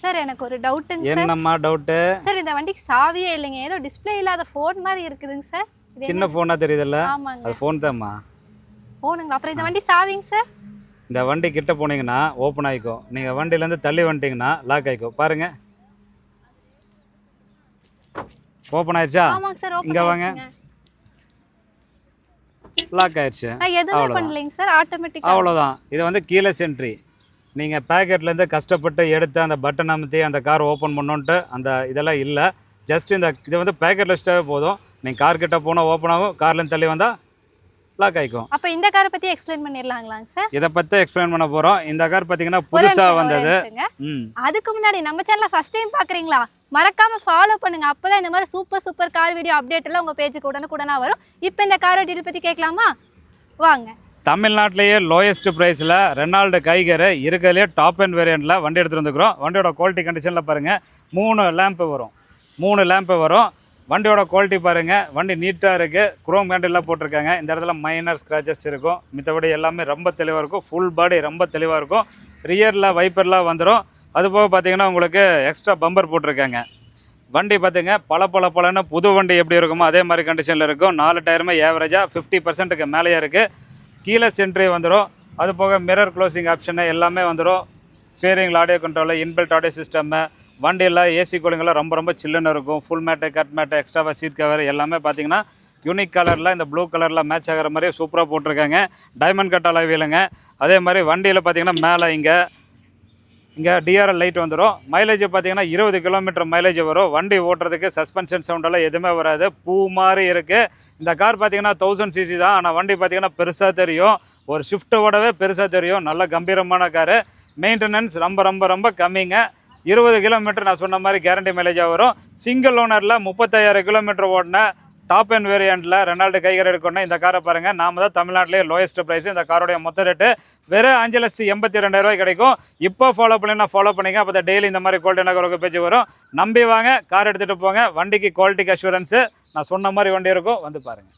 Sir எனக்கு ஒரு டவுட்டுங்க sir. என்னம்மா டவுட்டு? சார் இந்த வண்டிக்கு சாவியே இல்லைங்க, ஏதோ டிஸ்ப்ளே இல்லாத ஃபோன் மாதிரி இருக்குதுங்க சார். சின்ன ஃபோனா தெரியுதுல்ல? ஆமாங்க. அது ஃபோன் தான்மா. ஃபோனுங்களா? அப்புறம் இந்த வண்டி சாவிங்க சார்? இந்த வண்டி கிட்ட போனீங்கன்னா ஓப்பன் ஆகிக்கும். நீங்கள் வண்டியிலேருந்து தள்ளி வந்துட்டீங்கன்னா லாக் ஆகிக்கும். பாருங்க, ஓப்பன் ஆயிடுச்சா? ஆமாங்க சார், ஓபன் இங்கே வாங்க, ஆயிடுச்சுங்க. லாக் ஆயிடுச்சு. நான் எதுவுமே பண்ணலைங்க சார், ஆட்டோமேட்டிக்கா. அவ்வளோதான். இது வந்து கீலெஸ் என்ட்ரி. நீங்கள் பேக்கெட்லேருந்து கஷ்டப்பட்டு எடுத்து அந்த பட்டன் அமுத்தி அந்த கார் ஓப்பன் பண்ணோன்ட்டு அந்த இதெல்லாம் இல்லை. ஜஸ்ட் இந்த இது வந்து பேக்கெட்டில் வச்சுட்டாவே போதும். நீங்கள் கார் கிட்ட போனால் ஓப்பன் ஆகும், கார்லேருந்து தள்ளி வந்தால் லாக் ஆகிக்கும். அப்போ இந்த காரை பற்றி எக்ஸ்பிளைன் பண்ணிடலாங்களாங்க சார்? இதை பற்றி எக்ஸ்பிளைன் பண்ண போகிறோம். இந்த கார் பார்த்தீங்கன்னா புதுசாக வந்தது. அதுக்கு முன்னாடி நம்ம சேனலை ஃபர்ஸ்ட் டைம் பார்க்குறீங்களா? மறக்காம ஃபாலோ பண்ணுங்க. அப்போதான் இந்த மாதிரி சூப்பர் கார் வீடியோ அப்டேட் எல்லாம் உங்கள் பேஜுக்கு உடனுக்குடனா வரும். இப்போ இந்த காரோட டீல் பற்றி கேட்கலாமா? வாங்க. தமிழ்நாட்டிலேயே லோயஸ்ட் ப்ரைஸில் ரெனால்டு கைகர் இருக்கிறதுலே டாப் அண்ட் வேரியண்ட்டில் வண்டி எடுத்துகிட்டு வந்துக்கிறோம். வண்டியோட குவாலிட்டி கண்டிஷனில் பாருங்கள், 3 லேம்பு வரும். வண்டியோட குவாலிட்டி பாருங்கள், வண்டி நீட்டாக இருக்குது. குரோம் கேண்டெல்லாம் போட்டிருக்காங்க. இந்த இடத்துல மைனர் ஸ்க்ராச்சஸ் இருக்கும், மித்தபடி எல்லாமே ரொம்ப தெளிவாக இருக்கும். ஃபுல் பாடி ரொம்ப தெளிவாக இருக்கும். ரியரில் வைப்பர்லாம் வந்துடும். அதுபோக பார்த்தீங்கன்னா உங்களுக்கு எக்ஸ்ட்ரா பம்பர் போட்டிருக்காங்க. வண்டி பார்த்துங்க, பல புது வண்டி எப்படி இருக்குமோ அதே மாதிரி கண்டிஷனில் இருக்கும். 4 டயருமே ஏவரேஜாக 50%க்கு மேலேயே இருக்குது. கீலெஸ் என்ட்ரி வந்துடும். அது போக மிரர் க்ளோசிங் ஆப்ஷனு எல்லாமே வந்துடும். ஸ்டீரிங்கில் audio control, inbuilt audio system, வண்டியில் ஏசி கூலிங்கெல்லாம் ரொம்ப சில்லுன்னு இருக்கும். ஃபுல் மேட்டு, கட் மேட்டு, எக்ஸ்ட்ராவாக சீட் கவர் எல்லாமே பார்த்தீங்கன்னா யூனிக் கலரில் இந்த ப்ளூ கலரில் மேட்ச் ஆகிற மாதிரியே சூப்பராக போட்டிருக்காங்க. டைமண்ட் கட் அளவிலுங்க. அதே மாதிரி வண்டியில் பார்த்தீங்கன்னா மேலே இங்கே டிஆர்எல் லைட் வந்துடும். மைலேஜ் பார்த்தீங்கன்னா 20 கிலோமீட்டர் மைலேஜ் வரும். வண்டி ஓட்டுறதுக்கு சஸ்பென்ஷன் சவுண்டெல்லாம் எதுவுமே வராது. பூ மாதிரி இருக்குது. இந்த கார் பார்த்தீங்கன்னா 1000 சிசி தான். ஆனால் வண்டி பார்த்தீங்கன்னா பெருசாக தெரியும். ஒரு ஷிஃப்ட்டோடவே பெருசாக தெரியும். நல்ல கம்பீரமான காரு. மெயின்டெனன்ஸ் ரொம்ப கம்மிங்க. 20 கிலோமீட்டர் நான் சொன்ன மாதிரி கேரண்டி மைலேஜாக வரும். சிங்கிள் ஓனரில் 35,000 கிலோமீட்டர் ஓடின டாப் அண்ட் வேரியண்ட்டில் ரெனால்டு கைகர் எடுக்கணும். இந்த காரை பாருங்கள், நாம தான் தமிழ்நாட்டிலேயே லோயஸ்ட் ப்ரைஸ். இந்த காரோடைய மொத்த ரேட்டு வெறும் 5,82,000 கிடைக்கும். இப்போ ஃபாலோ பண்ணிங்க. அப்போ டெய்லி இந்த மாதிரி குவாலிட்டியான கார் பேஜ் வரும். நம்பி வாங்க, கார் எடுத்துகிட்டு போங்க. வண்டிக்கு குவாலிட்டிக்கு அஷூரன்ஸு நான் சொன்ன மாதிரி வண்டி இருக்கும், வந்து பாருங்கள்.